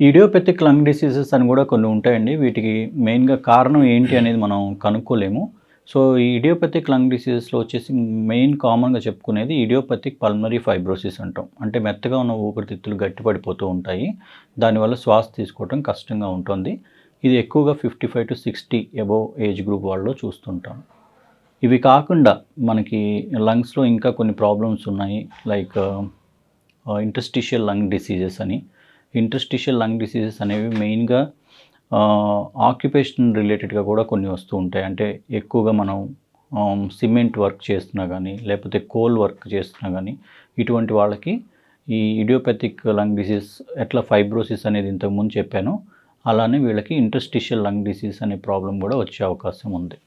Idiopathic lung diseases అని కూడా కొన్ని ఉంటాయండి. వీటికి మెయిన్‌గా కారణం ఏంటి అనేది మనం కనుక్కోలేము. సో, ఈ ఇడియోపతిక్ లంగ్ డిసీజెస్‌లో వచ్చేసి మెయిన్ కామన్‌గా చెప్పుకునేది ఇడియోపతిక్ పల్మనరీ ఫైబ్రోసిస్ అంటాం. అంటే మెత్తగా ఉన్న ఊపిరితిత్తులు గట్టిపడిపోతూ ఉంటాయి. దానివల్ల శ్వాస తీసుకోవడం కష్టంగా ఉంటుంది. ఇది ఎక్కువగా 55-60 అబోవ్ ఏజ్ గ్రూప్ వాళ్ళలో చూస్తుంటాం. ఇవి కాకుండా మనకి లంగ్స్‌లో ఇంకా కొన్ని ప్రాబ్లమ్స్ ఉన్నాయి. లైక్ ఇంటర్స్టిషియల్ లంగ్ డిసీజెస్ అని. ఇంటర్స్టిషియల్ లంగ్ డిసీజెస్ అనేవి మెయిన్‌గా ఆక్యుపేషన్ రిలేటెడ్‌గా కూడా కొన్ని వస్తూ ఉంటాయి. అంటే ఎక్కువగా మనం సిమెంట్ వర్క్ చేస్తున్నా గానీ, లేకపోతే కోల్ వర్క్ చేస్తున్నా గానీ, ఇటువంటి వాళ్ళకి ఈ ఇడియోపతిక్ లంగ్ డిసీజ్ ఎట్లా ఫైబ్రోసిస్ అనేది ఇంతకుముందు చెప్పానో, అలానే వీళ్ళకి ఇంటర్స్టిషియల్ లంగ్ డిసీజ్ అనే ప్రాబ్లమ్ కూడా వచ్చే అవకాశం ఉంది.